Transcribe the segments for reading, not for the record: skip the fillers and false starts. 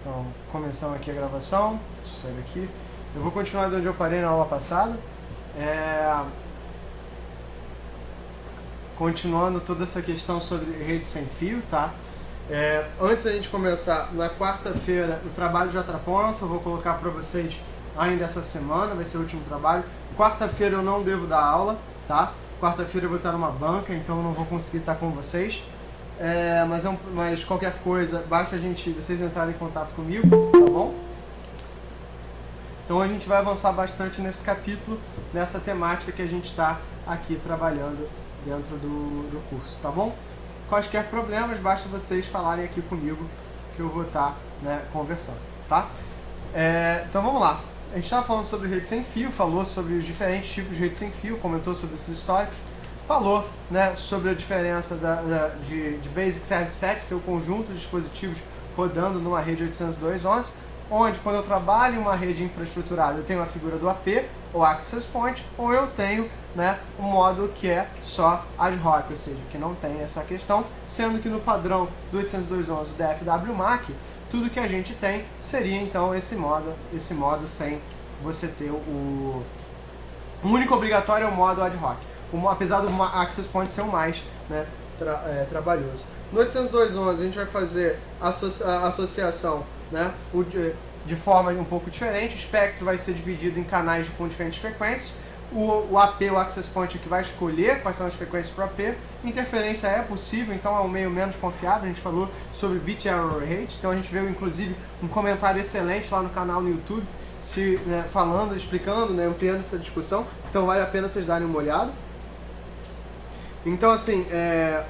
Então, começando aqui a gravação, deixa eu sair daqui. Eu vou continuar de onde eu parei na aula passada. Continuando toda essa questão sobre rede sem fio, tá? Antes da gente começar, na quarta-feira o trabalho já está pronto, eu vou colocar para vocês ainda essa semana, vai ser o último trabalho. Quarta-feira eu não devo dar aula, tá? Quarta-feira eu vou estar numa banca, então eu não vou conseguir estar com vocês. Mas qualquer coisa, basta vocês entrarem em contato comigo, tá bom? Então a gente vai avançar bastante nesse capítulo, nessa temática que a gente está aqui trabalhando dentro do curso, tá bom? Quaisquer problemas, basta vocês falarem aqui comigo que eu vou estar conversando, tá? Então vamos lá. A gente estava falando sobre rede sem fio, falou sobre os diferentes tipos de rede sem fio, comentou sobre esses históricos, falou sobre a diferença de Basic Service Set, seu conjunto de dispositivos rodando numa rede 802.11, onde quando eu trabalho em uma rede infraestruturada eu tenho a figura do AP, ou Access Point, ou eu tenho um modo que é só ad hoc, ou seja, que não tem essa questão, sendo que no padrão do 802.11 DFWMAC, tudo que a gente tem seria então esse modo sem você ter o único obrigatório é o modo ad hoc, apesar do Access Point ser o mais trabalhoso. No 802.11 a gente vai fazer a associação de forma um pouco diferente. O espectro vai ser dividido em canais com diferentes frequências. O AP, o Access Point, é que vai escolher quais são as frequências para o AP. Interferência é possível, então é um meio menos confiável. A gente falou sobre Bit Error Rate, então a gente viu inclusive um comentário excelente lá no canal no YouTube, falando, explicando, ampliando essa discussão. Então vale a pena vocês darem uma olhada. Então assim,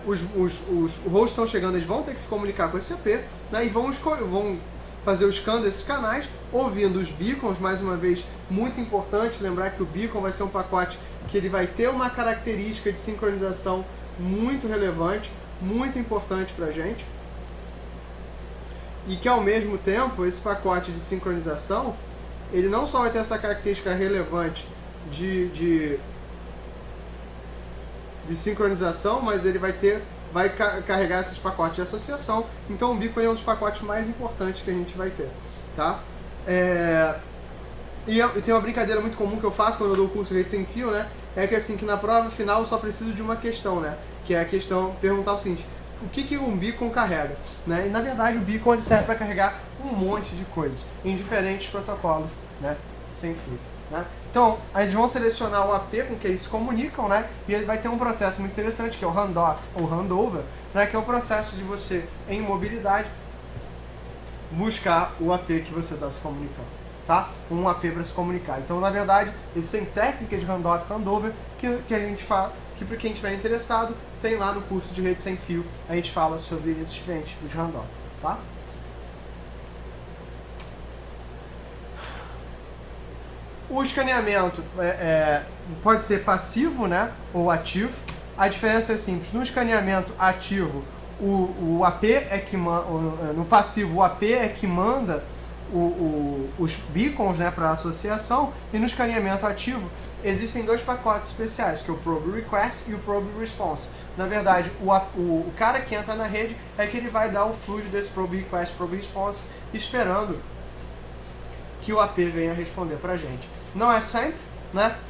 os hosts estão chegando, eles vão ter que se comunicar com esse AP, e vão fazer o scan desses canais, ouvindo os beacons. Mais uma vez, muito importante lembrar que o beacon vai ser um pacote que ele vai ter uma característica de sincronização muito relevante, muito importante para a gente, e que ao mesmo tempo, esse pacote de sincronização, ele não só vai ter essa característica relevante de sincronização, mas ele vai carregar esses pacotes de associação. Então o beacon é um dos pacotes mais importantes que a gente vai ter, tá? E tem uma brincadeira muito comum que eu faço quando eu dou o curso de rede sem fio, é que assim, que na prova final eu só preciso de uma questão, que é a questão perguntar o seguinte: o que um beacon carrega? E na verdade o beacon ele serve para carregar um monte de coisas em diferentes protocolos, sem fio. Então, eles vão selecionar o AP com que eles se comunicam, e ele vai ter um processo muito interessante, que é o handoff ou handover, que é o processo de você, em mobilidade, buscar o AP que você está se comunicando, tá? Um AP para se comunicar. Então, na verdade, eles têm técnica de handoff e handover que a gente fala, que para quem estiver interessado, tem lá no curso de rede sem fio, a gente fala sobre esses diferentes tipos de handoff, tá? O escaneamento pode ser passivo, ou ativo. A diferença é simples. No escaneamento ativo, o AP no passivo, o AP é que manda os beacons para a associação, e no escaneamento ativo existem dois pacotes especiais, que é o Probe Request e o Probe Response. Na verdade, o cara que entra na rede é que ele vai dar o fluxo desse Probe Request, Probe Response, esperando que o AP venha responder para a gente. Não é sempre,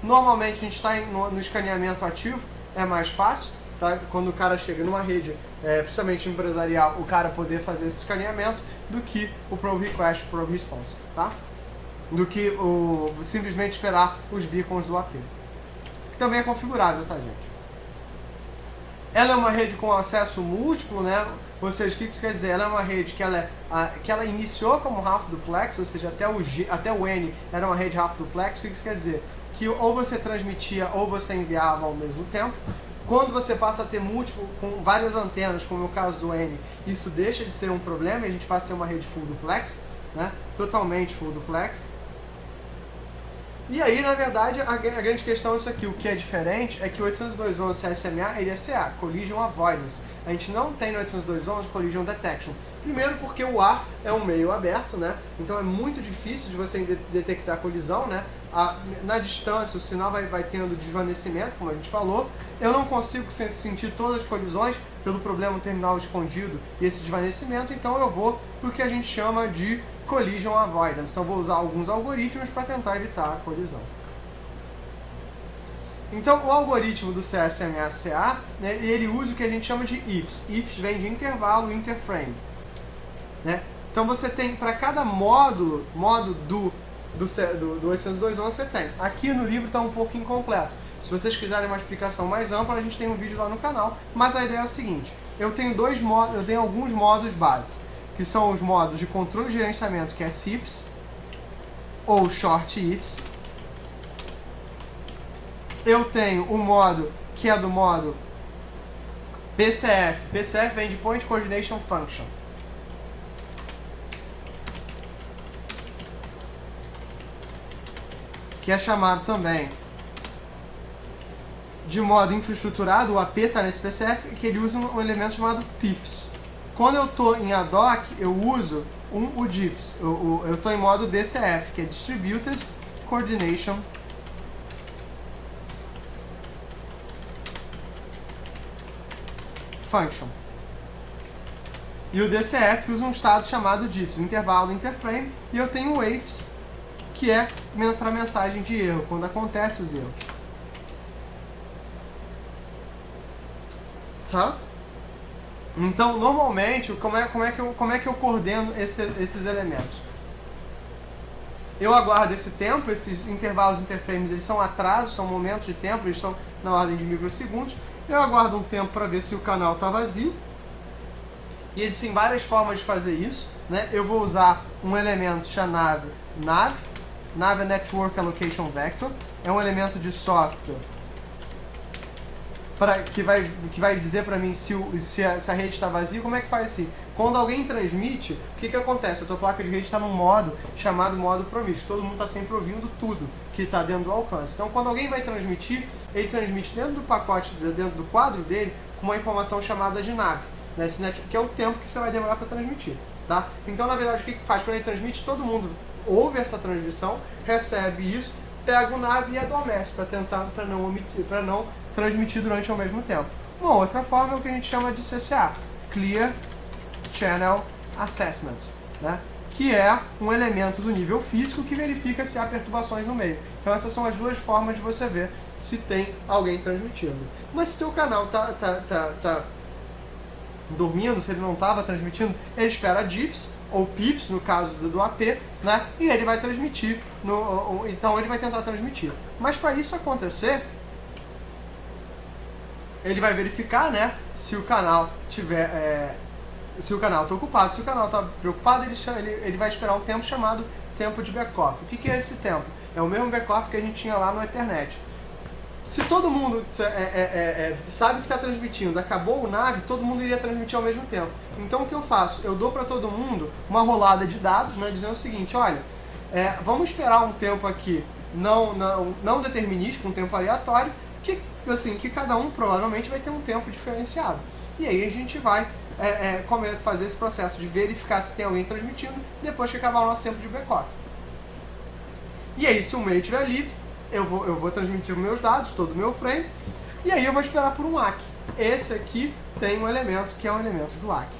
Normalmente a gente está no escaneamento ativo, é mais fácil, tá? Quando o cara chega numa rede, principalmente empresarial, o cara poder fazer esse escaneamento, do que o Probe Request, Probe Response, tá? Do que simplesmente esperar os beacons do AP. Que também é configurável, tá, gente? Ela é uma rede com acesso múltiplo, Ou seja, o que isso quer dizer? Ela é uma rede que ela iniciou como half duplex, ou seja, até o N era uma rede half duplex. O que isso quer dizer? Que ou você transmitia ou você enviava ao mesmo tempo. Quando você passa a ter múltiplo, com várias antenas, como é o caso do N, isso deixa de ser um problema e a gente passa a ter uma rede full duplex, totalmente full duplex. E aí, na verdade, a grande questão é isso aqui. O que é diferente é que o 802.11 CSMA ele é CA, Collision Avoidance. A gente não tem no 802.11 Collision Detection. Primeiro porque o ar é um meio aberto, Então é muito difícil de você detectar colisão, Na distância o sinal vai tendo desvanecimento, como a gente falou. Eu não consigo sentir todas as colisões, pelo problema terminal escondido e esse desvanecimento, então eu vou para o que a gente chama de collision avoidance. Então eu vou usar alguns algoritmos para tentar evitar a colisão. Então o algoritmo do CSMA-CA, né, ele usa o que a gente chama de ifs. Ifs vem de intervalo, interframe. Né? Então você tem, para cada módulo do 802.11 você tem. Aqui no livro está um pouco incompleto. Se vocês quiserem uma explicação mais ampla, a gente tem um vídeo lá no canal. Mas a ideia é o seguinte, eu tenho alguns modos base, que são os modos de controle e gerenciamento, que é SIFs, ou Short Ifs. Eu tenho o modo que é do modo PCF. PCF vem de Point Coordination Function. Que é chamado também de modo infraestruturado. O AP está nesse PCF, que ele usa um elemento chamado PIFs. Quando eu estou em ADOC, eu uso o DIFs. Eu estou em modo DCF, que é Distributed Coordination Function. E o DCF usa um estado chamado DIFs, o intervalo interframe, e eu tenho o WAFs, que é para mensagem de erro, quando acontecem os erros. Tá? Então, normalmente, como é que eu coordeno esses elementos? Eu aguardo esse tempo, esses intervalos interframes, eles são atrasos, são momentos de tempo, eles estão na ordem de microsegundos. Eu aguardo um tempo para ver se o canal está vazio. E existem várias formas de fazer isso. Né? Eu vou usar um elemento chamado NAV. NAV é Network Allocation Vector. É um elemento de software que vai dizer para mim se a rede está vazia. Como é que faz assim? Quando alguém transmite, o que acontece? A tua placa de rede está num modo chamado modo promíscuo. Todo mundo está sempre ouvindo tudo que está dentro do alcance. Então, quando alguém vai transmitir, ele transmite dentro do pacote, dentro do quadro dele, com uma informação chamada de NAV, né? Que é o tempo que você vai demorar para transmitir. Tá? Então, na verdade, o que faz? Quando ele transmite, todo mundo ouve essa transmissão, recebe isso, pega o NAV e adormece para não transmitir durante ao mesmo tempo. Uma outra forma é o que a gente chama de CCA, Clear Channel Assessment, né? Que é um elemento do nível físico que verifica se há perturbações no meio. Então essas são as duas formas de você ver se tem alguém transmitindo. Mas se o teu canal tá dormindo, se ele não estava transmitindo, ele espera DIFs ou PIFs, no caso do AP, né? E ele vai transmitir, então ele vai tentar transmitir. Mas para isso acontecer, ele vai verificar, né, se o canal tiver, se o canal está ocupado. Se o canal está preocupado, ele vai esperar um tempo chamado tempo de backoff. O que é esse tempo? É o mesmo backoff que a gente tinha lá no Ethernet. Se todo mundo sabe que está transmitindo, acabou o NAV, todo mundo iria transmitir ao mesmo tempo. Então o que eu faço? Eu dou para todo mundo uma rolada de dados, né, dizendo o seguinte, olha, vamos esperar um tempo aqui não determinístico, um tempo aleatório, que cada um provavelmente vai ter um tempo diferenciado. E aí a gente vai fazer esse processo de verificar se tem alguém transmitindo depois que acabar o nosso tempo de backoff. E aí, se o meio estiver livre, eu vou transmitir meus dados, todo o meu frame, e aí eu vou esperar por um ACK. Esse aqui tem um elemento que é um elemento do ACK.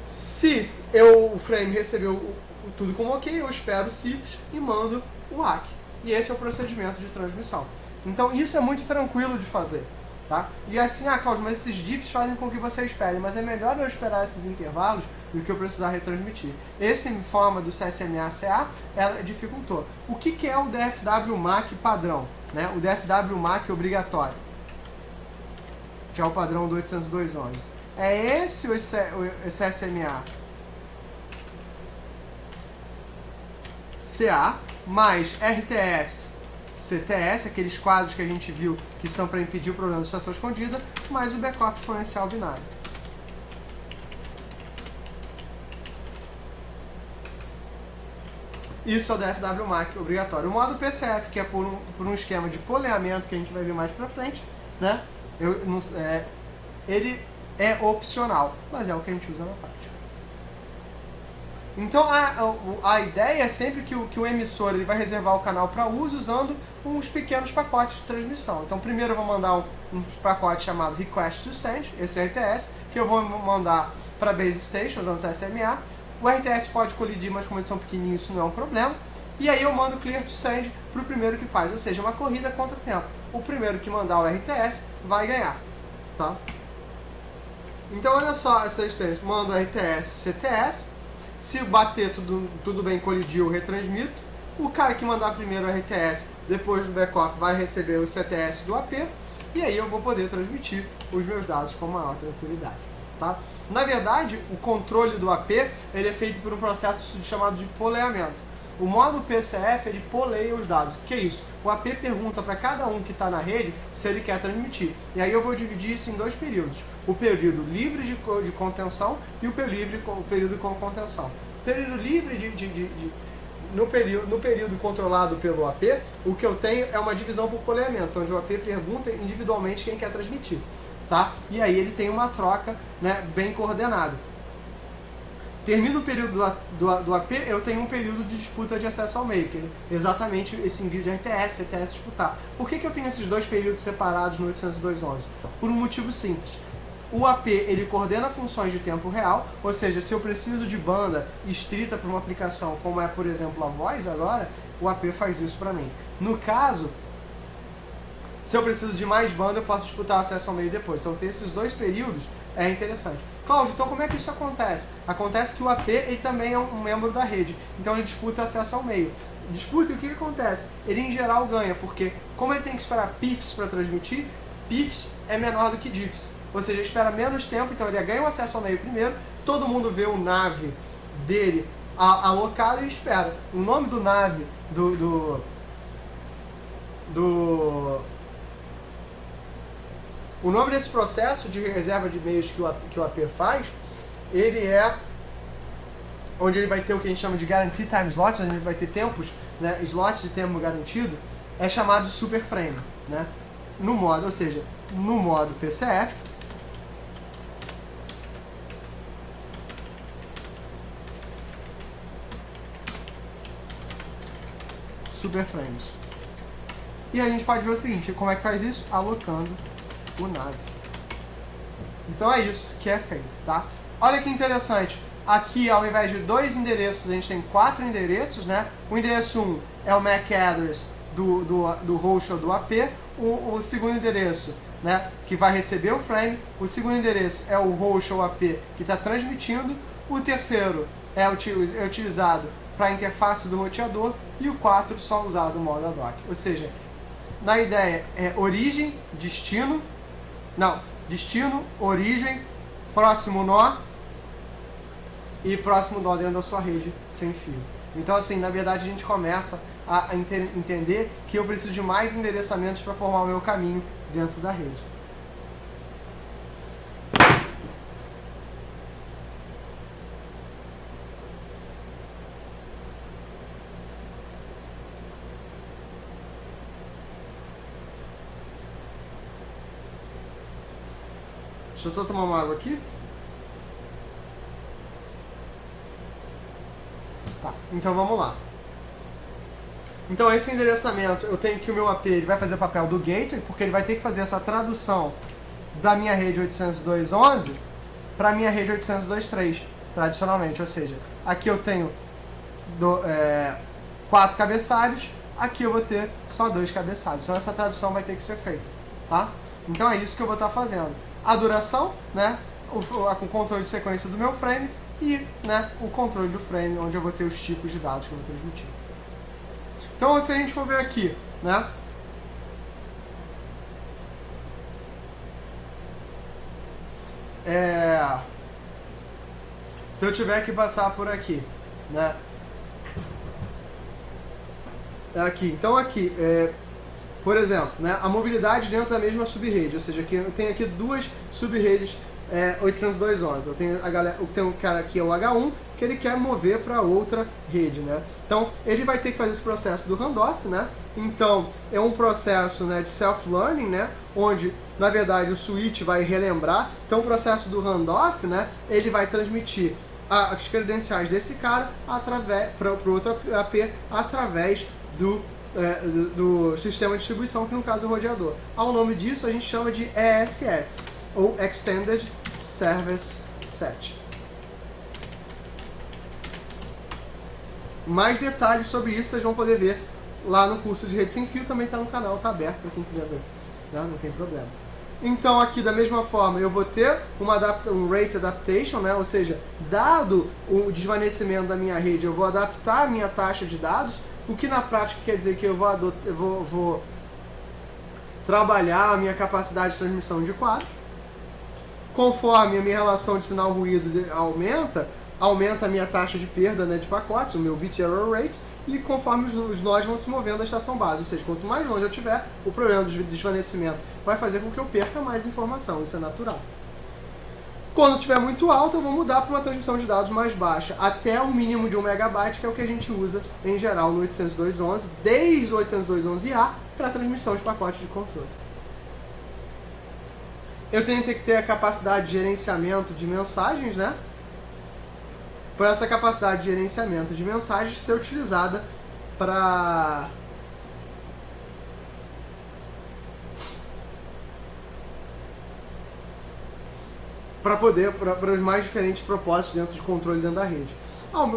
Se o frame recebeu tudo como ok, eu espero o CIFS e mando o ACK. E esse é o procedimento de transmissão. Então isso é muito tranquilo de fazer. Tá? E assim, Cláudio, mas esses diffs fazem com que você espere, mas é melhor eu esperar esses intervalos do que eu precisar retransmitir. Esse forma do CSMA-CA, ela dificultou. O que é o DFW-MAC padrão? Né? O DFW-MAC obrigatório, que é o padrão do 802.11. É esse o CSMA-CA mais RTS, CTS, aqueles quadros que a gente viu que são para impedir o problema de estação escondida, mais o backoff exponencial binário. Isso é o DFW-MAC obrigatório. O modo PCF, que é por um esquema de poleamento que a gente vai ver mais para frente, né? Ele é opcional, mas é o que a gente usa na prática. Então a ideia é sempre que o emissor ele vai reservar o canal para uso usando uns pequenos pacotes de transmissão. Então primeiro eu vou mandar um pacote chamado Request to Send, esse RTS, que eu vou mandar para Base Station usando CSMA. O RTS pode colidir, mas como eles são pequenininhos isso não é um problema. E aí eu mando Clear to Send para o primeiro que faz, ou seja, uma corrida contra o tempo. O primeiro que mandar o RTS vai ganhar, tá? Então olha só essa instância, mando RTS CTS, se bater tudo bem, colidir, eu retransmito. O cara que mandar primeiro o RTS, depois do backup, vai receber o CTS do AP, e aí eu vou poder transmitir os meus dados com maior tranquilidade, tá? Na verdade, o controle do AP ele é feito por um processo chamado de poleamento. O modo PCF ele poleia os dados. O que é isso? O AP pergunta para cada um que está na rede se ele quer transmitir. E aí eu vou dividir isso em dois períodos. O período livre de contenção e o período com contenção. Período livre no período controlado pelo AP, o que eu tenho é uma divisão por poleamento, onde o AP pergunta individualmente quem quer transmitir. Tá? E aí ele tem uma troca, né, bem coordenada. Termina o período do AP, eu tenho um período de disputa de acesso ao meio, que é exatamente esse envio de RTS, CTS disputar. Por que eu tenho esses dois períodos separados no 802.11? Por um motivo simples. O AP ele coordena funções de tempo real, ou seja, se eu preciso de banda estrita para uma aplicação, como é, por exemplo, a voz agora, o AP faz isso para mim. No caso, se eu preciso de mais banda, eu posso disputar acesso ao meio depois. Então ter esses dois períodos é interessante. Cláudio, então como é que isso acontece? Acontece que o AP ele também é um membro da rede, então ele disputa acesso ao meio. Disputa e o que acontece? Ele em geral ganha, porque como ele tem que esperar PIFs para transmitir, PIFs é menor do que DIFs. Ou seja, ele espera menos tempo, então ele ganha o acesso ao meio primeiro, todo mundo vê o NAV dele alocado e espera. O nome do NAV o nome desse processo de reserva de meios que o AP faz, ele é onde ele vai ter o que a gente chama de Guaranteed Time Slots, onde ele vai ter tempos, né, slots de tempo garantido, é chamado de Super Frame, né? No modo, ou seja, no modo PCF, Super Frames. E a gente pode ver o seguinte, como é que faz isso? Alocando o NAV. Então é isso que é feito, tá? Olha que interessante, aqui ao invés de 2 endereços, a gente tem 4 endereços, né? O endereço 1 é o MAC address do host ou do AP, o segundo endereço, né, que vai receber o frame, o segundo endereço é o host ou AP que está transmitindo, o terceiro é utilizado para a interface do roteador e o 4 só usado no modo ad hoc. Ou seja, na ideia é origem, destino, origem, próximo nó e próximo nó dentro da sua rede sem fio. Então assim, na verdade a gente começa a entender que eu preciso de mais endereçamentos para formar o meu caminho dentro da rede. Deixa eu só tomar uma água aqui. Tá, então vamos lá. Então esse endereçamento, eu tenho que o meu AP ele vai fazer o papel do gateway, porque ele vai ter que fazer essa tradução da minha rede 802.11 para a minha rede 802.3, tradicionalmente. Ou seja, aqui eu tenho 4 cabeçalhos, aqui eu vou ter só 2 cabeçalhos. Então essa tradução vai ter que ser feita, tá? Então é isso que eu vou estar fazendo. A duração, né, o controle de sequência do meu frame e, né, o controle do frame, onde eu vou ter os tipos de dados que eu vou transmitir. Então, se a gente for ver aqui, né, se eu tiver que passar por aqui, né, aqui, então aqui, por exemplo, né, a mobilidade dentro da mesma subrede, ou seja, eu tenho aqui 2 subredes 802.11. Eu tenho um cara aqui, é o H1, que ele quer mover para outra rede, né? Então, ele vai ter que fazer esse processo do handoff, né? Então, é um processo, né, de self-learning, né, onde, na verdade, o switch vai relembrar. Então, o processo do handoff, né, ele vai transmitir as credenciais desse cara para o outro AP através do sistema de distribuição, que no caso é o roteador. Ao nome disso a gente chama de ESS, ou Extended Service Set. Mais detalhes sobre isso vocês vão poder ver lá no curso de Rede Sem Fio, também está no canal, está aberto para quem quiser ver, tá? Não tem problema. Então aqui da mesma forma eu vou ter um Rate Adaptation, né? Ou seja, dado o desvanecimento da minha rede, eu vou adaptar a minha taxa de dados, o que na prática quer dizer que eu vou trabalhar a minha capacidade de transmissão de quadros. Conforme a minha relação de sinal-ruído aumenta a minha taxa de perda, né, de pacotes, o meu bit error rate, e conforme os nós vão se movendo da estação base. Ou seja, quanto mais longe eu tiver, o problema do desvanecimento vai fazer com que eu perca mais informação, isso é natural. Quando estiver muito alto, eu vou mudar para uma transmissão de dados mais baixa, até o mínimo de 1 MB, que é o que a gente usa em geral no 802.11, desde o 802.11a, para transmissão de pacotes de controle. Eu tenho que ter a capacidade de gerenciamento de mensagens, né? Para essa capacidade de gerenciamento de mensagens ser utilizada para os mais diferentes propósitos dentro de controle dentro da rede.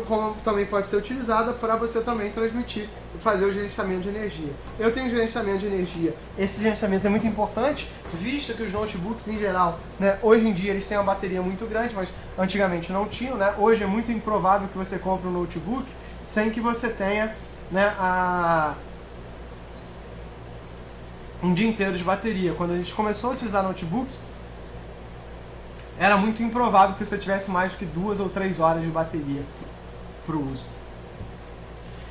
Como também pode ser utilizada para você também transmitir e fazer o gerenciamento de energia. Eu tenho gerenciamento de energia. Esse gerenciamento é muito importante, visto que os notebooks em geral, né, hoje em dia eles têm uma bateria muito grande, mas antigamente não tinham, né? Hoje é muito improvável que você compre um notebook sem que você tenha, né, um dia inteiro de bateria. Quando a gente começou a utilizar notebooks, era muito improvável que você tivesse mais do que 2 ou 3 horas de bateria para o uso.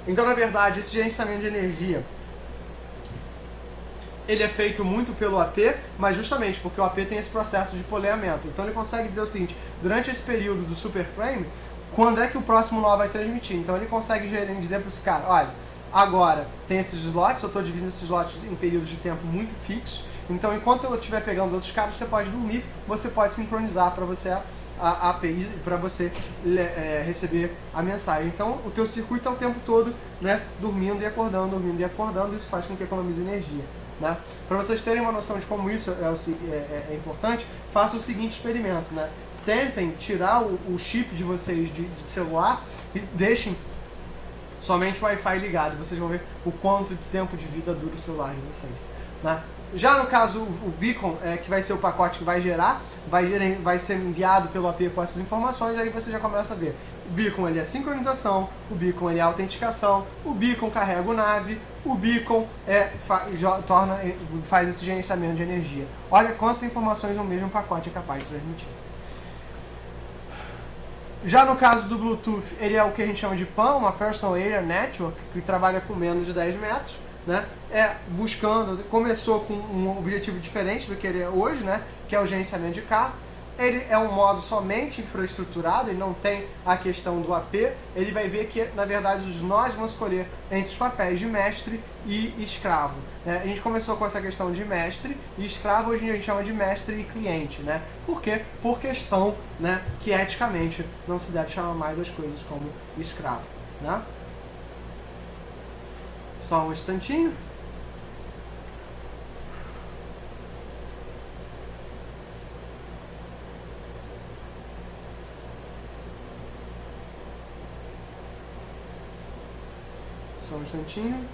Então, na verdade, esse gerenciamento de energia ele é feito muito pelo AP, mas justamente porque o AP tem esse processo de poleamento. Então ele consegue dizer o seguinte: durante esse período do super frame, quando é que o próximo nó vai transmitir? Então ele consegue dizer para esse cara: olha, agora tem esses slots, eu estou dividindo esses slots em períodos de tempo muito fixos, então enquanto eu estiver pegando outros cabos, você pode dormir, você pode sincronizar para você a API, para você receber a mensagem. Então o teu circuito é o tempo todo, né, dormindo e acordando, isso faz com que economize energia. Né? Para vocês terem uma noção de como isso é importante, façam o seguinte experimento, né? Tentem tirar o chip de vocês de celular e deixem somente o Wi-Fi ligado. Vocês vão ver o quanto de tempo de vida dura o celular de vocês. Né? Já no caso, o beacon, que vai ser o pacote que vai gerar, vai ser enviado pelo AP com essas informações, aí você já começa a ver. O beacon ele é sincronização, o beacon ele é autenticação, o beacon carrega o NAV, o beacon faz esse gerenciamento de energia. Olha quantas informações o mesmo pacote é capaz de transmitir. Já no caso do Bluetooth, ele é o que a gente chama de PAN, uma Personal Area Network, que trabalha com menos de 10 metros. Né? Começou com um objetivo diferente do que ele é hoje, né? Que é o gerenciamento de carro. Ele é um modo somente infraestruturado, ele não tem a questão do AP. Ele vai ver que, na verdade, os nós vão escolher entre os papéis de mestre e escravo. Né? A gente começou com essa questão de mestre e escravo, hoje em dia a gente chama de mestre e cliente. Né? Por quê? Por questão, né, que eticamente não se deve chamar mais as coisas como escravo. Né? Só um instantinho. Só um instantinho.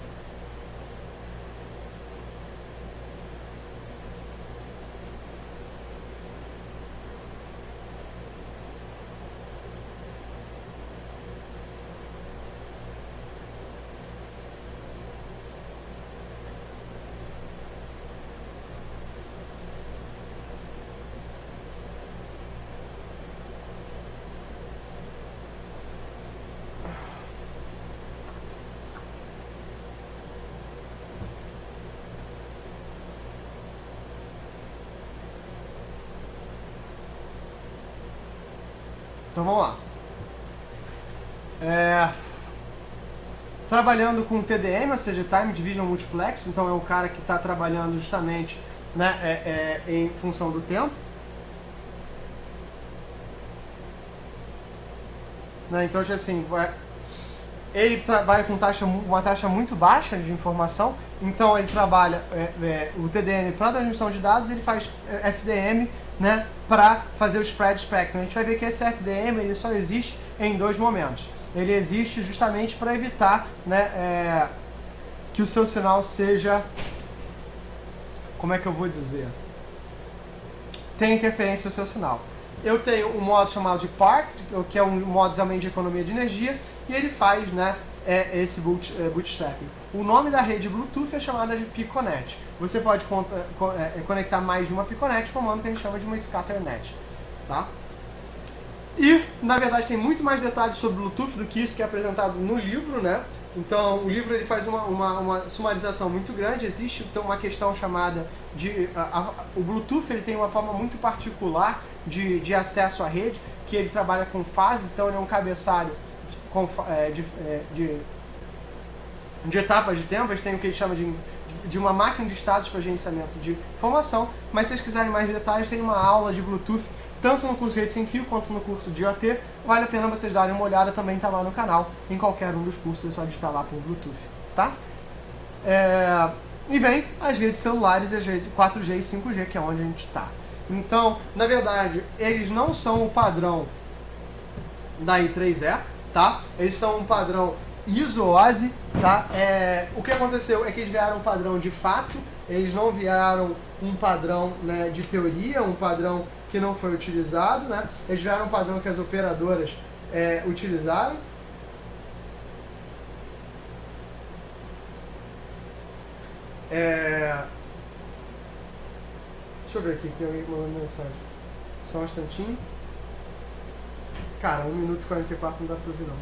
Então vamos lá. Trabalhando com TDM, ou seja, Time Division Multiplex, então é um cara que está trabalhando justamente, né, em função do tempo. né? Então, tipo assim, ele trabalha com uma taxa muito baixa de informação, então ele trabalha o TDM para transmissão de dados, ele faz FDM, né, para fazer o spread spectrum. A gente vai ver que esse FDM ele só existe em dois momentos. Ele existe justamente para evitar, né, que o seu sinal seja, como é que eu vou dizer, tem interferência no seu sinal. Eu tenho um modo chamado de PARC, que é um modo também de economia de energia, e ele faz, né, esse bootstrapping. O nome da rede Bluetooth é chamada de Piconet. Você pode conectar mais de uma Piconet formando o que a gente chama de uma Scatternet. Tá? E, na verdade, tem muito mais detalhes sobre Bluetooth do que isso que é apresentado no livro, né? Então, o livro ele faz uma sumarização muito grande. Existe então, uma questão chamada de... o Bluetooth ele tem uma forma muito particular de acesso à rede, que ele trabalha com fases, então ele é um cabeçalho de etapas de tempo. Eles têm o que eles chamam de uma máquina de estados para gerenciamento de informação, mas se vocês quiserem mais detalhes, tem uma aula de Bluetooth, tanto no curso Rede Sem Fio quanto no curso de IoT. Vale a pena vocês darem uma olhada, também está lá no canal, em qualquer um dos cursos, é só digitar lá por Bluetooth, tá? E vem as redes celulares, as redes 4G e 5G, que é onde a gente está. Então, na verdade, eles não são o padrão da I3E, tá? Eles são um padrão ISO-OSI, tá? O que aconteceu é que eles vieram um padrão de fato, eles não vieram um padrão, né, de teoria, um padrão que não foi utilizado, né? Eles vieram um padrão que as operadoras utilizaram. Deixa eu ver aqui, tem alguém mandando mensagem. Só um instantinho. Cara, 1 minuto e 44 não dá pra ouvir não.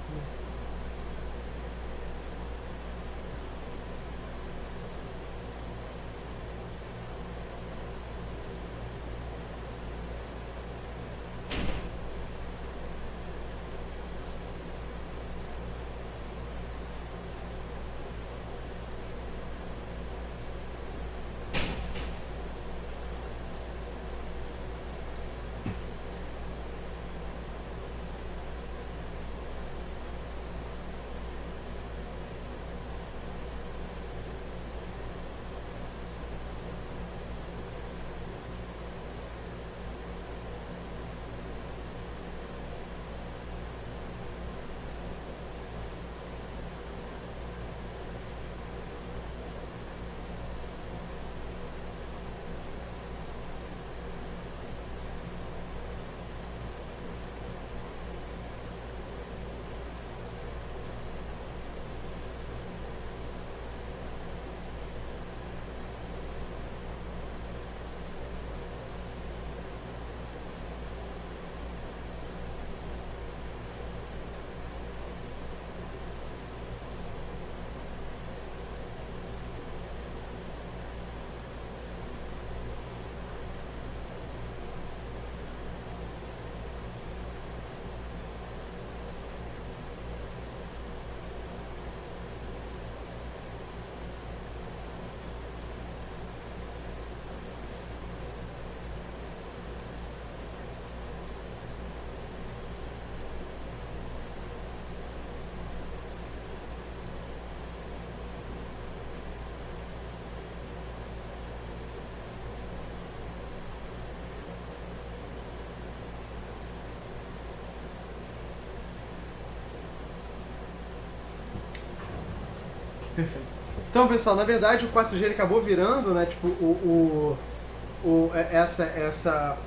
Perfeito. Então, pessoal, na verdade o 4G ele acabou virando, né, tipo,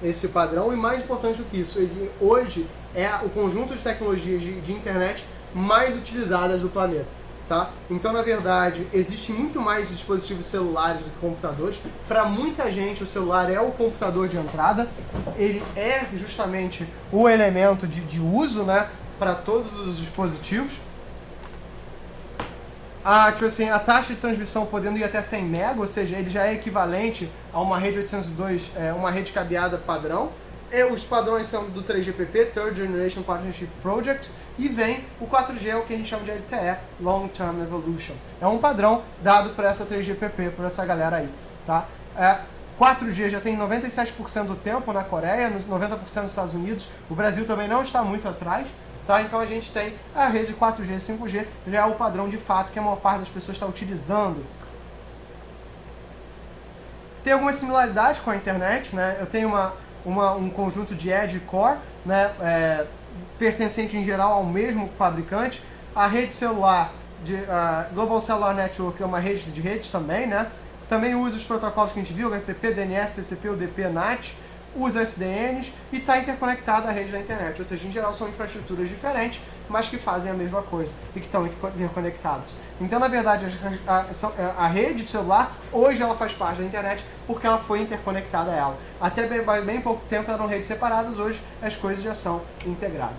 esse padrão, e mais importante do que isso, ele hoje é o conjunto de tecnologias de internet mais utilizadas do planeta. Tá? Então, na verdade, existe muito mais dispositivos celulares do que computadores. Para muita gente, o celular é o computador de entrada. Ele é justamente o elemento de uso, né, para todos os dispositivos. Tipo assim, a taxa de transmissão podendo ir até 100 MB, ou seja, ele já é equivalente a uma rede 802, uma rede cabeada padrão. Os padrões são do 3GPP, Third Generation Partnership Project, e vem o 4G, o que a gente chama de LTE, Long Term Evolution. É um padrão dado por essa 3GPP, por essa galera aí, tá? 4G já tem 97% do tempo na Coreia, 90% nos Estados Unidos. O Brasil também não está muito atrás, Tá? Então a gente tem a rede 4G, 5G, já é o padrão de fato que a maior parte das pessoas está utilizando. Tem algumas similaridades com a internet, né? Eu tenho um conjunto de Edge e Core, né? Pertencente em geral ao mesmo fabricante. A rede celular, Global Cellular Network, é uma rede de redes também, né? Também usa os protocolos que a gente viu, HTTP, DNS, TCP, UDP, NAT, usa SDNs e está interconectada à rede da internet. Ou seja, em geral são infraestruturas diferentes, mas que fazem a mesma coisa e que estão interconectados. Então, na verdade, a rede de celular, hoje ela faz parte da internet porque ela foi interconectada a ela. Até bem pouco tempo eram redes separadas, hoje as coisas já são integradas.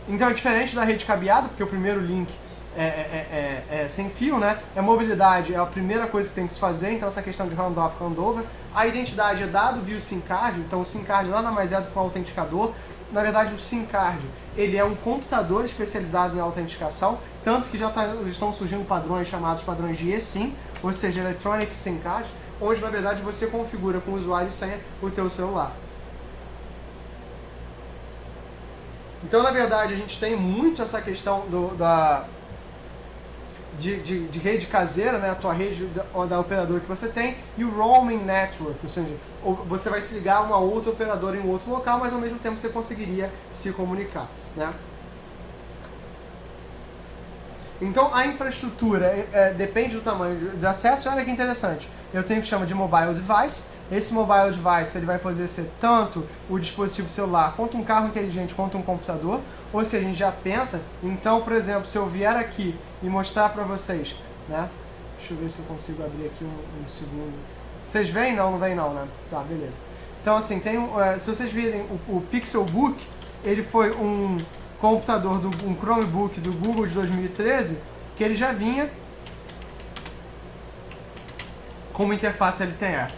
Então é diferente da rede cabeada, porque o primeiro link é sem fio, né? A mobilidade é a primeira coisa que tem que se fazer, então essa questão de handoff, handover. A identidade é dado via o SIM card, então o SIM card nada mais é do que um autenticador. Na verdade, o SIM card, ele é um computador especializado em autenticação, tanto que já estão surgindo padrões chamados padrões de eSIM, ou seja, Electronic SIM Card, onde na verdade você configura com o usuário e senha o teu celular. Então, na verdade, a gente tem muito essa questão de rede caseira, né, a tua rede da operadora que você tem, e o roaming network, ou seja, você vai se ligar a uma outra operadora em um outro local, mas ao mesmo tempo você conseguiria se comunicar, né? Então a infraestrutura depende do tamanho do acesso. Olha que interessante, eu tenho o que chama de mobile device. Esse mobile device ele vai poder ser tanto o dispositivo celular, quanto um carro inteligente, quanto um computador. Ou seja, a gente já pensa, então, por exemplo, se eu vier aqui e mostrar para vocês, né? Deixa eu ver se eu consigo abrir aqui um segundo. Vocês veem? Não veem não, né? Tá, beleza. Então, assim, se vocês virem o Pixelbook, ele foi um computador, um Chromebook do Google de 2013, que ele já vinha com uma interface LTE.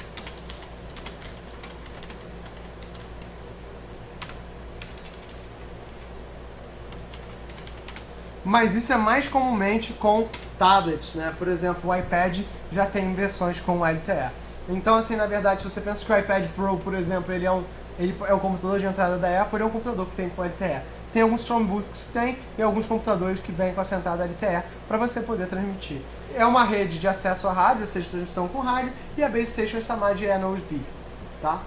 Mas isso é mais comumente com tablets, né? Por exemplo, o iPad já tem versões com LTE. Então, assim, na verdade, se você pensa que o iPad Pro, por exemplo, ele é o computador de entrada da Apple, ele é um computador que tem com LTE. Tem alguns Chromebooks que tem e alguns computadores que vêm com a centrada LTE para você poder transmitir. É uma rede de acesso à rádio, ou seja, transmissão com rádio, e a base station é chamada de Node B, tá?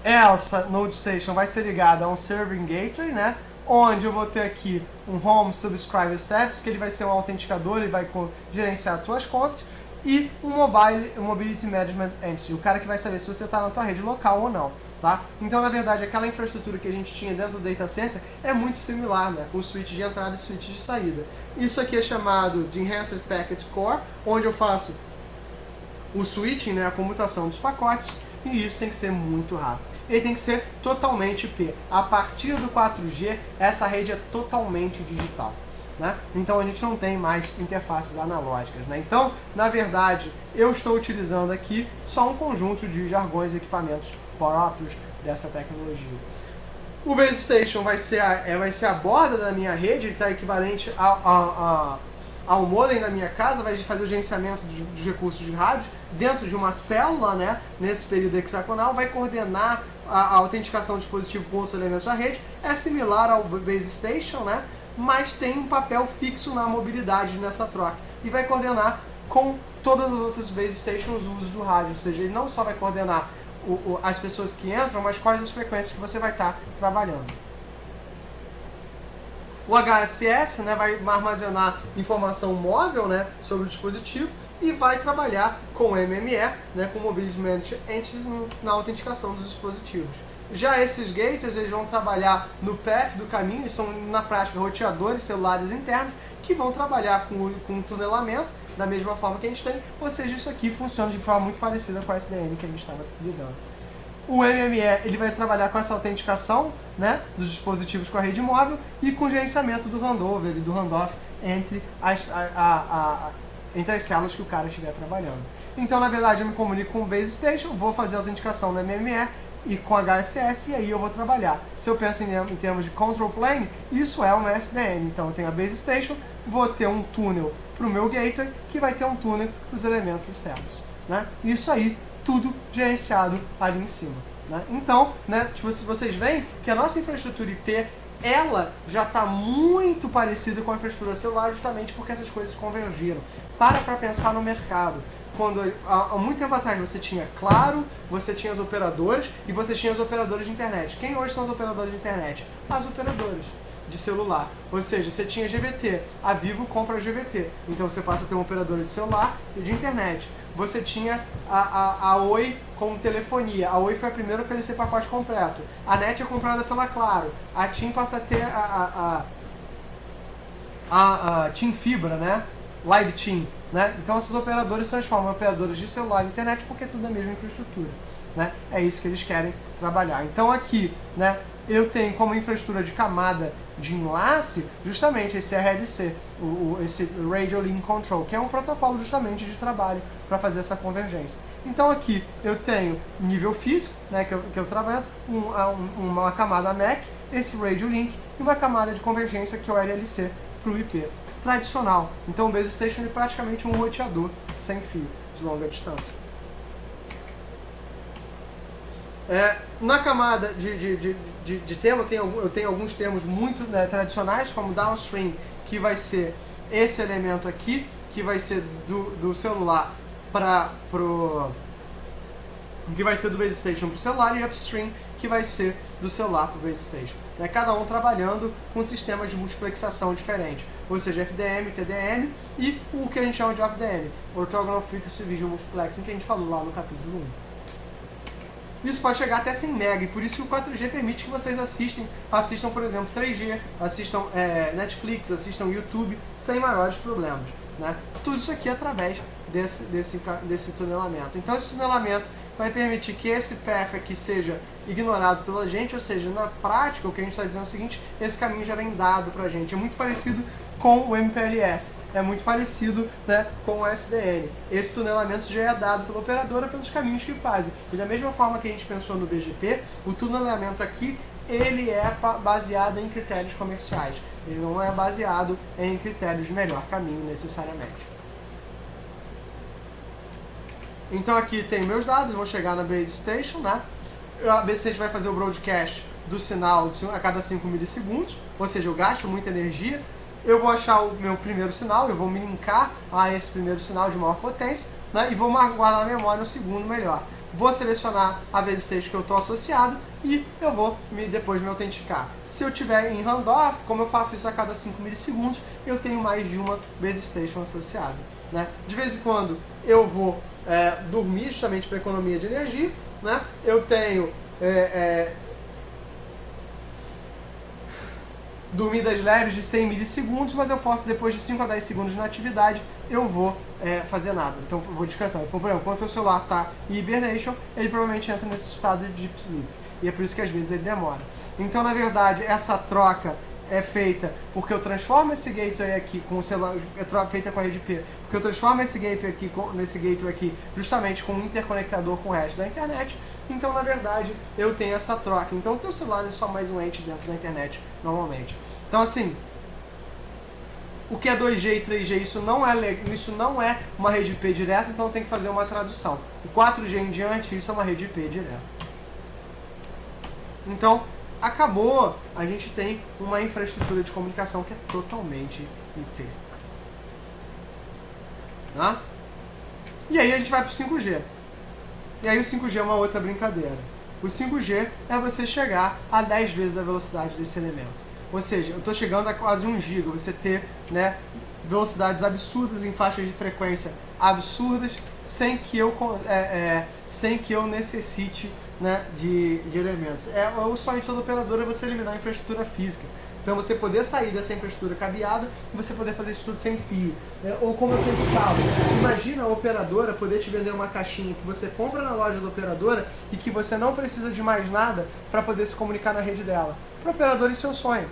Essa Node Station vai ser ligada a um Serving Gateway, né? Onde eu vou ter aqui um Home Subscriber Service, que ele vai ser um autenticador, ele vai gerenciar as tuas contas, e um Mobility Management Entity, o cara que vai saber se você está na tua rede local ou não. Tá? Então, na verdade, aquela infraestrutura que a gente tinha dentro do data center é muito similar, né? Com switch de entrada e switch de saída. Isso aqui é chamado de Enhanced Packet Core, onde eu faço o switching, né? A comutação dos pacotes, e isso tem que ser muito rápido. Ele tem que ser totalmente IP. A partir do 4G, essa rede é totalmente digital. Né? Então a gente não tem mais interfaces analógicas, né? Então, na verdade, eu estou utilizando aqui só um conjunto de jargões e equipamentos próprios dessa tecnologia. O Base Station vai ser a borda da minha rede, ele está equivalente ao modem da minha casa, vai fazer o gerenciamento dos recursos de rádio dentro de uma célula, né? Nesse período hexagonal, vai coordenar a autenticação do dispositivo com outros elementos da rede, é similar ao Base Station, né? Mas tem um papel fixo na mobilidade nessa troca e vai coordenar com todas as outras base stations o uso do rádio, ou seja, ele não só vai coordenar as pessoas que entram, mas quais as frequências que você vai estar trabalhando. O HSS, né, vai armazenar informação móvel, né, sobre o dispositivo e vai trabalhar com MME, né, com Mobility Management Entity na autenticação dos dispositivos. Já esses gateways, eles vão trabalhar no path do caminho, são na prática roteadores celulares internos que vão trabalhar com tunelamento da mesma forma que a gente tem, ou seja, isso aqui funciona de forma muito parecida com a SDN que a gente estava lidando. O MME ele vai trabalhar com essa autenticação, né, dos dispositivos com a rede móvel e com o gerenciamento do handover e do handoff entre as células que o cara estiver trabalhando. Então, na verdade, eu me comunico com o Base Station, vou fazer a autenticação no MME e com HSS, e aí eu vou trabalhar. Se eu penso em termos de Control Plane, isso é uma SDN. Então eu tenho a Base Station, vou ter um túnel para o meu Gateway, que vai ter um túnel para os elementos externos. Né? Isso aí, tudo gerenciado ali em cima. né? Então, né, tipo, se vocês veem que a nossa infraestrutura IP ela já está muito parecida com a infraestrutura celular justamente porque essas coisas convergiram. Para pensar no mercado. Quando há muito tempo atrás você tinha Claro, você tinha as operadoras e você tinha as operadoras de internet. Quem hoje são as operadoras de internet? As operadoras de celular. Ou seja, você tinha GVT, a Vivo compra a GVT, então você passa a ter uma operadora de celular e de internet. Você tinha a Oi como telefonia. A Oi foi a primeira a oferecer pacote completo. A NET é comprada pela Claro. A TIM passa a ter a TIM Fibra, né? Live TIM, né? Então esses operadores transformam operadoras de celular e internet porque é tudo a mesma infraestrutura, né? É isso que eles querem trabalhar. Então aqui, né, eu tenho como infraestrutura de camada de enlace justamente esse RLC, esse Radio Link Control, que é um protocolo justamente de trabalho para fazer essa convergência. Então aqui eu tenho nível físico, né, que eu trabalho, uma camada MAC, esse Radio Link e uma camada de convergência que é o RLC para o IP tradicional. Então o base station é praticamente um roteador sem fio de longa distância. Na camada de termo, eu tenho alguns termos muito, né, tradicionais, como downstream, que vai ser esse elemento aqui, que vai ser do celular que vai ser do base station para o celular, e upstream, que vai ser do celular para o base station. Cada um trabalhando com sistemas de multiplexação diferentes, ou seja, FDM, TDM e o que a gente chama de OFDM, Orthogonal Frequency Division Multiplexing, que a gente falou lá no capítulo 1. Isso pode chegar até 100 MB, e por isso que o 4G permite que vocês assistam, por exemplo, 3G, assistam Netflix, assistam YouTube, sem maiores problemas, né? Tudo isso aqui através desse tunelamento. Então esse tunelamento vai permitir que esse path aqui seja ignorado pela gente, ou seja, na prática o que a gente está dizendo é o seguinte: esse caminho já vem dado para a gente. É muito parecido com o MPLS, é muito parecido, né, com o SDN. Esse tunelamento já é dado pela operadora pelos caminhos que fazem. E da mesma forma que a gente pensou no BGP, o tunelamento aqui ele é baseado em critérios comerciais. Ele não é baseado em critérios de melhor caminho necessariamente. Então aqui tem meus dados, vou chegar na base station, né? A base station vai fazer o broadcast do sinal a cada 5 milissegundos, ou seja, eu gasto muita energia. Eu vou achar o meu primeiro sinal, eu vou me linkar a esse primeiro sinal de maior potência, né? E vou guardar na memória um segundo melhor. Vou selecionar a base station que eu estou associado e eu vou depois me autenticar. Se eu tiver em handoff, como eu faço isso a cada 5 milissegundos, eu tenho mais de uma base station associada, né? De vez em quando eu vou dormir justamente para economia de energia, né? Eu tenho dormidas leves de 100 milissegundos, mas eu posso, depois de 5 a 10 segundos na atividade, eu vou fazer nada. Então eu vou descartando. Então, por exemplo, quando o seu celular está em hibernation, ele provavelmente entra nesse estado de deep sleep. E é por isso que às vezes ele demora. Então, na verdade, essa troca é feita porque eu transformo esse gateway aqui com o celular, feita com a rede IP, porque eu transformo esse gateway aqui justamente com um interconectador com o resto da internet. Então, na verdade, eu tenho essa troca. Então, o teu celular é só mais um ente dentro da internet, normalmente. Então, assim, o que é 2G e 3G, isso não é uma rede IP direta, então tem que fazer uma tradução. O 4G em diante, isso é uma rede IP direta. Então, acabou, a gente tem uma infraestrutura de comunicação que é totalmente IP. Tá? E aí a gente vai para o 5G. E aí o 5G é uma outra brincadeira. O 5G é você chegar a 10 vezes a velocidade desse elemento. Ou seja, eu estou chegando a quase 1 GB. Você ter, né, velocidades absurdas em faixas de frequência absurdas sem que eu necessite, né, de elementos. O sonho de toda operadora é você eliminar a infraestrutura física. Então você poder sair dessa infraestrutura cabeada e você poder fazer isso tudo sem fio. Ou como eu sempre falo, imagina a operadora poder te vender uma caixinha que você compra na loja da operadora e que você não precisa de mais nada para poder se comunicar na rede dela. Para o operador isso é um sonho.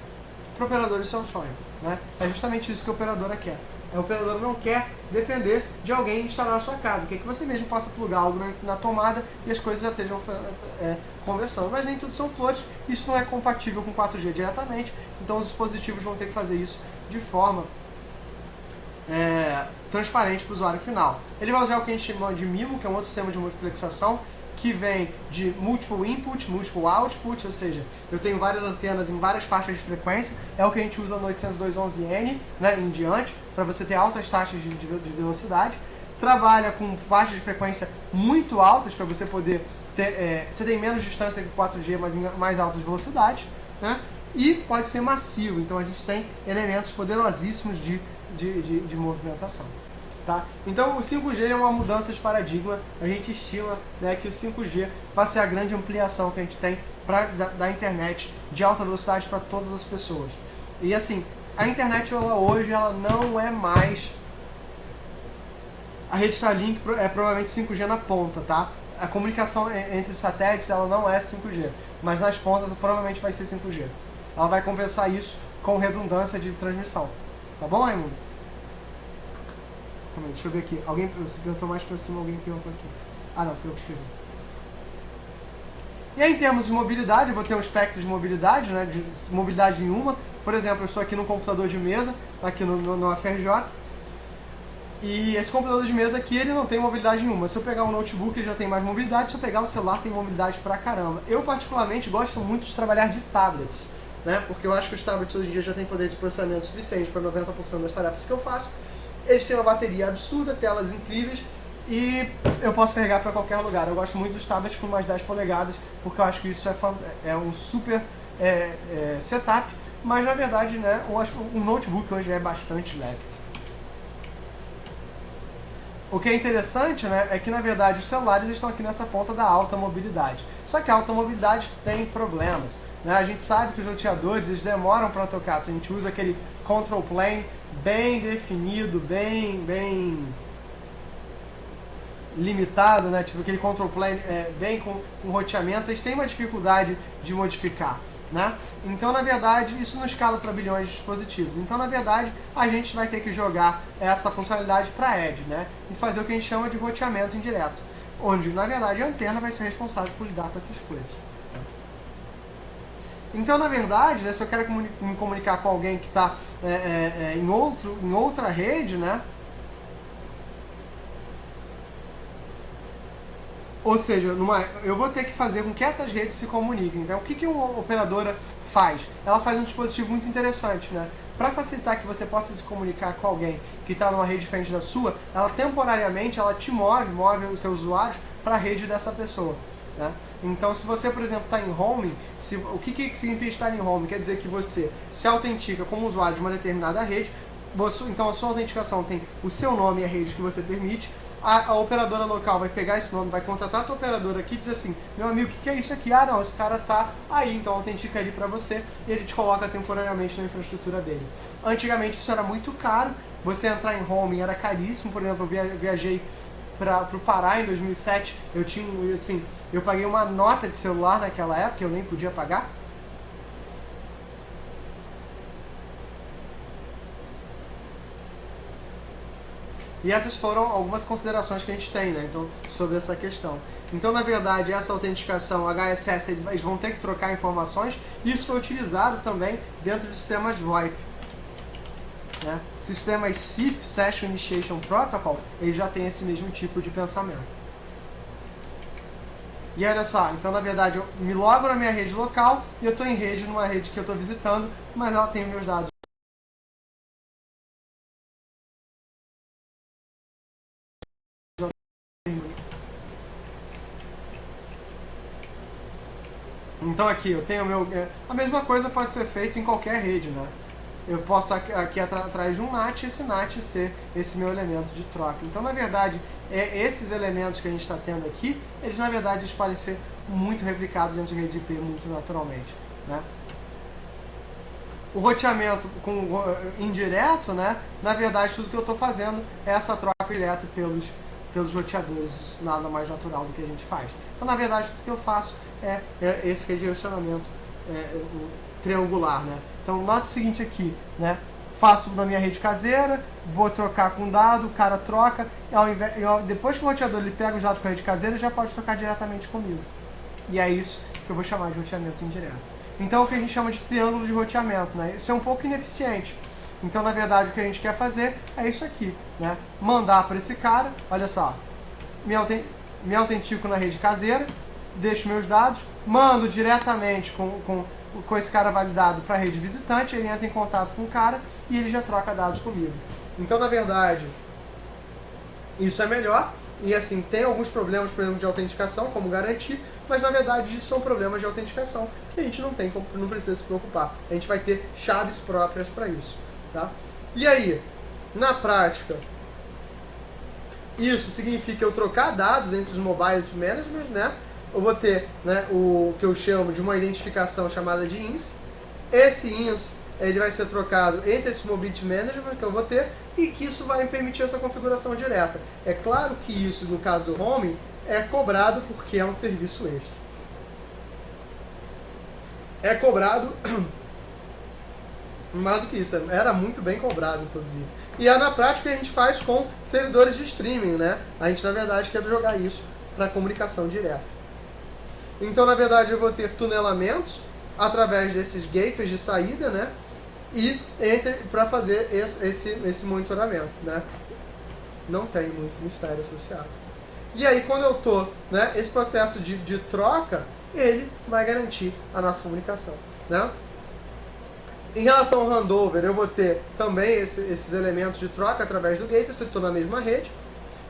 Para o operador isso é um sonho, né? É justamente isso que a operadora quer. A operadora não quer depender de alguém instalar na sua casa, quer que você mesmo possa plugar algo na tomada e as coisas já estejam conversando. Mas nem tudo são flores, isso não é compatível com 4G diretamente, então os dispositivos vão ter que fazer isso de forma transparente para o usuário final. Ele vai usar o que a gente chama de MIMO, que é um outro sistema de multiplexação, que vem de multiple input, multiple output, ou seja, eu tenho várias antenas em várias faixas de frequência, é o que a gente usa no 802.11n, né, em diante, para você ter altas taxas de velocidade. Trabalha com faixas de frequência muito altas, para você poder ter, você tem menos distância que o 4G, mas em mais altas velocidades, né? E pode ser massivo, então a gente tem elementos poderosíssimos de movimentação. Tá? Então o 5G é uma mudança de paradigma, a gente estima, né, que o 5G vai ser a grande ampliação que a gente tem da internet de alta velocidade para todas as pessoas. E assim, a internet hoje ela não é mais... A rede Starlink é provavelmente 5G na ponta, tá? A comunicação entre satélites ela não é 5G, mas nas pontas provavelmente vai ser 5G. Ela vai compensar isso com redundância de transmissão. Tá bom, Raimundo? Calma aí, deixa eu ver aqui. Você perguntou mais pra cima, alguém perguntou aqui. Ah não, fui eu que escrevi. E aí em termos de mobilidade, eu vou ter um espectro de mobilidade, né? De mobilidade em uma. Por exemplo, eu estou aqui no computador de mesa, aqui no FRJ. E esse computador de mesa aqui, ele não tem mobilidade nenhuma. Se eu pegar um notebook, ele já tem mais mobilidade. Se eu pegar o celular, tem mobilidade pra caramba. Eu, particularmente, gosto muito de trabalhar de tablets, né? Porque eu acho que os tablets hoje em dia já têm poder de processamento suficiente para 90% das tarefas que eu faço. Eles têm uma bateria absurda, telas incríveis e eu posso carregar para qualquer lugar. Eu gosto muito dos tablets com mais 10 polegadas, porque eu acho que isso é um super setup. Mas, na verdade, né, eu acho que um notebook hoje é bastante leve. O que é interessante, né, é que na verdade os celulares estão aqui nessa ponta da alta mobilidade. Só que a alta mobilidade tem problemas, né? A gente sabe que os roteadores eles demoram para tocar. Se a gente usa aquele control plane bem definido, bem limitado, né? Tipo aquele control plane bem com roteamento, eles têm uma dificuldade de modificar, né? Então, na verdade, isso não escala para bilhões de dispositivos. Então, na verdade, a gente vai ter que jogar essa funcionalidade para Edge, né? E fazer o que a gente chama de roteamento indireto, onde, na verdade, a antena vai ser responsável por lidar com essas coisas. Então, na verdade, né, se eu quero me comunicar com alguém que está em outra rede, né? Ou seja, eu vou ter que fazer com que essas redes se comuniquem. Então, o que uma operadora faz? Ela faz um dispositivo muito interessante, né? Para facilitar que você possa se comunicar com alguém que está numa rede diferente da sua, ela temporariamente te move os seus usuários para a rede dessa pessoa. Né? Então, se você, por exemplo, está em roaming, o que significa estar em roaming? Quer dizer que você se autentica como usuário de uma determinada rede, então a sua autenticação tem o seu nome e a rede que você permite. A operadora local vai pegar esse nome, vai contratar a tua operadora aqui e dizer assim: meu amigo, o que é isso aqui? Ah não, esse cara tá aí, então autentica ele pra você e ele te coloca temporariamente na infraestrutura dele. Antigamente isso era muito caro, você entrar em roaming era caríssimo. Por exemplo, eu viajei pro Pará em 2007, eu paguei uma nota de celular naquela época, eu nem podia pagar. E essas foram algumas considerações que a gente tem, né, então, sobre essa questão. Então, na verdade, essa autenticação HSS, eles vão ter que trocar informações, e isso foi utilizado também dentro de sistemas VoIP. Né? Sistemas SIP, Session Initiation Protocol, eles já têm esse mesmo tipo de pensamento. E olha só, então na verdade eu me logo na minha rede local e eu estou em rede numa rede que eu estou visitando, mas ela tem os meus dados. Então aqui eu tenho a mesma coisa pode ser feita em qualquer rede, né? Eu posso aqui atrás de um NAT, esse NAT ser esse meu elemento de troca. Então, na verdade, esses elementos que a gente está tendo aqui, eles na verdade eles podem ser muito replicados dentro de rede IP muito naturalmente, né? O roteamento indireto, né? Na verdade, tudo que eu estou fazendo é essa troca direta pelos roteadores, nada mais natural do que a gente faz. Então, na verdade, tudo que eu faço é esse redirecionamento triangular, né? Então, nota o seguinte aqui, né? Faço na minha rede caseira, vou trocar com dado, o cara troca, depois que o roteador ele pega os dados com a rede caseira, ele já pode trocar diretamente comigo. E é isso que eu vou chamar de roteamento indireto. Então, é o que a gente chama de triângulo de roteamento, né? Isso é um pouco ineficiente. Então, na verdade, o que a gente quer fazer é isso aqui, né? Mandar para esse cara, olha só, me autentico na rede caseira, deixo meus dados, mando diretamente com esse cara validado para a rede visitante, ele entra em contato com o cara e ele já troca dados comigo. Então, na verdade, isso é melhor. E assim, tem alguns problemas, por exemplo, de autenticação, como garantir, mas na verdade isso são problemas de autenticação que a gente não precisa se preocupar. A gente vai ter chaves próprias para isso. Tá? E aí, na prática, isso significa eu trocar dados entre os mobile managers, né? Eu vou ter, né, o que eu chamo de uma identificação chamada de INS. Esse INS ele vai ser trocado entre esse mobility management que eu vou ter e que isso vai me permitir essa configuração direta. É claro que isso, no caso do roaming, é cobrado porque é um serviço extra. É cobrado mais do que isso, era muito bem cobrado, inclusive. E na prática a gente faz com servidores de streaming, né? A gente, na verdade, quer jogar isso para comunicação direta. Então, na verdade, eu vou ter tunelamentos através desses gateways de saída, né? E para fazer esse monitoramento, né? Não tem muito mistério associado. E aí, quando eu estou, né, esse processo de troca, ele vai garantir a nossa comunicação, né? Em relação ao handover, eu vou ter também esses elementos de troca através do gateway, se eu estou na mesma rede.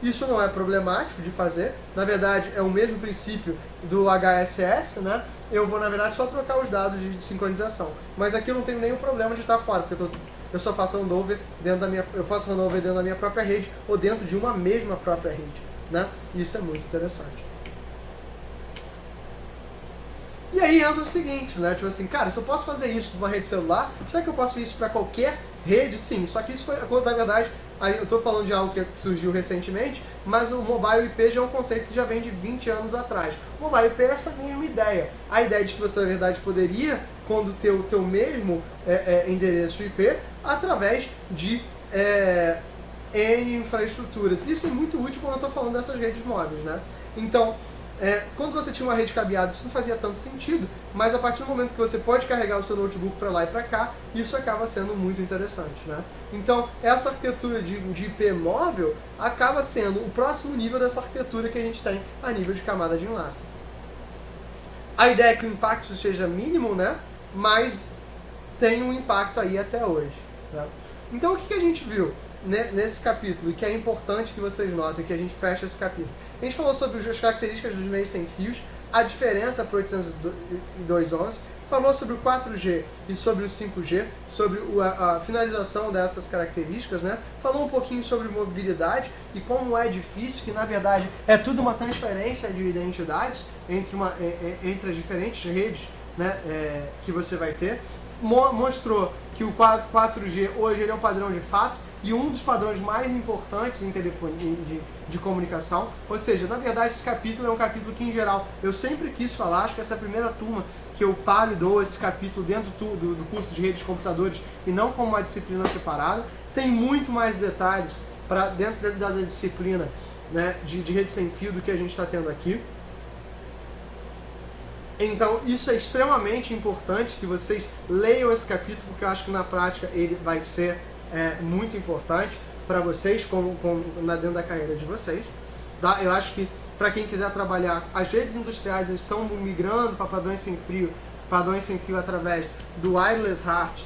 Isso não é problemático de fazer, na verdade é o mesmo princípio do HSS, né? Eu vou, na verdade, só trocar os dados de sincronização. Mas aqui eu não tenho nenhum problema de estar fora, porque eu só faço handover dentro da minha própria rede ou dentro de uma mesma própria rede, né? Isso é muito interessante. E aí entra o seguinte, né? Tipo assim, cara, se eu posso fazer isso numa rede celular, será que eu posso fazer isso para qualquer rede? Sim, só que isso foi, na verdade, aí eu estou falando de algo que surgiu recentemente, mas o Mobile IP já é um conceito que já vem de 20 anos atrás. O Mobile IP é essa mesma ideia. A ideia de que você, na verdade, poderia, quando ter o teu mesmo endereço IP, através de N infraestruturas. Isso é muito útil quando eu estou falando dessas redes móveis, né? Então, quando você tinha uma rede cabeada, isso não fazia tanto sentido, mas a partir do momento que você pode carregar o seu notebook para lá e para cá, isso acaba sendo muito interessante, né? Então, essa arquitetura de IP móvel acaba sendo o próximo nível dessa arquitetura que a gente tem a nível de camada de enlace. A ideia é que o impacto seja mínimo, né? Mas tem um impacto aí até hoje, né? Então, o que a gente viu nesse capítulo e que é importante que vocês notem, que a gente fecha esse capítulo? A gente falou sobre as características dos meios sem fios, a diferença para o 802.11, falou sobre o 4G e sobre o 5G, sobre a finalização dessas características, né? Falou um pouquinho sobre mobilidade e como é difícil, que na verdade é tudo uma transferência de identidades entre as diferentes redes, né, que você vai ter. Mostrou que o 4G hoje ele é um padrão de fato, e um dos padrões mais importantes em telefonia de comunicação. Ou seja, na verdade esse capítulo é um capítulo que, em geral, eu sempre quis falar. Acho que essa é a primeira turma que eu paro e dou esse capítulo dentro do curso de redes de computadores e não como uma disciplina separada. Tem muito mais detalhes para dentro da disciplina, né, de rede sem fio do que a gente está tendo aqui. Então isso é extremamente importante que vocês leiam esse capítulo, porque eu acho que na prática ele vai ser muito importante para vocês, dentro da carreira de vocês. Tá? Eu acho que para quem quiser trabalhar, as redes industriais estão migrando para padrões sem fio através do Wireless Heart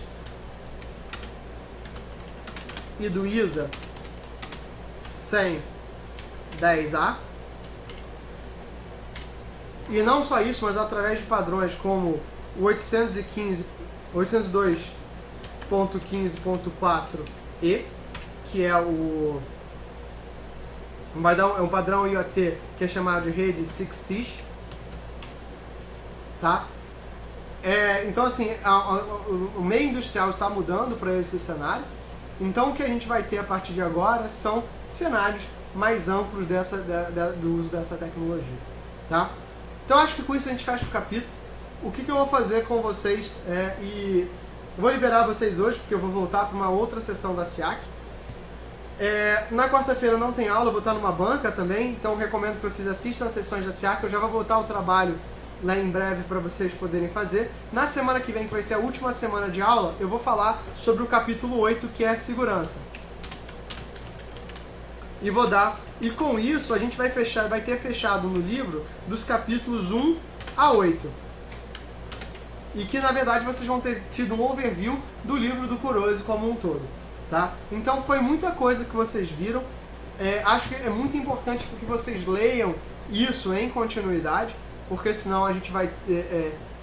e do ISA 10010A. E não só isso, mas através de padrões como o 802.15.4e, que é um padrão IoT que é chamado de rede 6TiSCH, tá? Então assim, o meio industrial está mudando para esse cenário. Então o que a gente vai ter a partir de agora são cenários mais amplos do uso dessa tecnologia, tá? Então acho que com isso a gente fecha o capítulo. O que eu vou fazer com vocês e vou liberar vocês hoje, porque eu vou voltar para uma outra sessão da SIAC. Na quarta-feira não tem aula, eu vou estar numa banca também, então recomendo que vocês assistam as sessões da SIAC. Eu já vou voltar ao trabalho lá em breve para vocês poderem fazer. Na semana que vem, que vai ser a última semana de aula, eu vou falar sobre o capítulo 8, que é segurança. e vou dar. E com isso a gente vai ter fechado no livro dos capítulos 1 a 8. E que na verdade vocês vão ter tido um overview do livro do Kurose como um todo, tá? Então foi muita coisa que vocês viram. Acho que é muito importante que vocês leiam isso em continuidade, porque senão a gente vai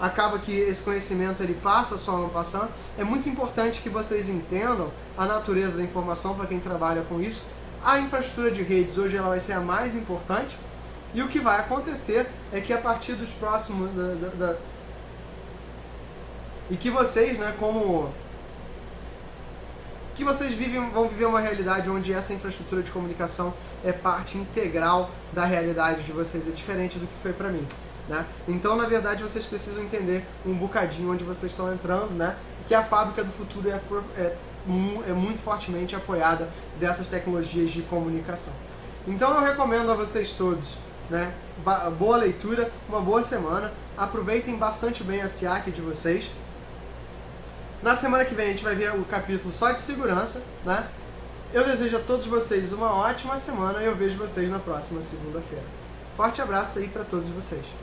acaba que esse conhecimento ele passa só não passando. É muito importante que vocês entendam a natureza da informação para quem trabalha com isso. A infraestrutura de redes hoje ela vai ser a mais importante, e o que vai acontecer é que a partir dos próximos e que vocês, né, que vocês vão viver uma realidade onde essa infraestrutura de comunicação é parte integral da realidade de vocês, é diferente do que foi para mim, né? Então, na verdade, vocês precisam entender um bocadinho onde vocês estão entrando, né? Que a fábrica do futuro é muito fortemente apoiada dessas tecnologias de comunicação. Então, eu recomendo a vocês todos, né, boa leitura, uma boa semana, aproveitem bastante bem a SIAC de vocês. Na semana que vem a gente vai ver o capítulo só de segurança, né? Eu desejo a todos vocês uma ótima semana e eu vejo vocês na próxima segunda-feira. Forte abraço aí para todos vocês.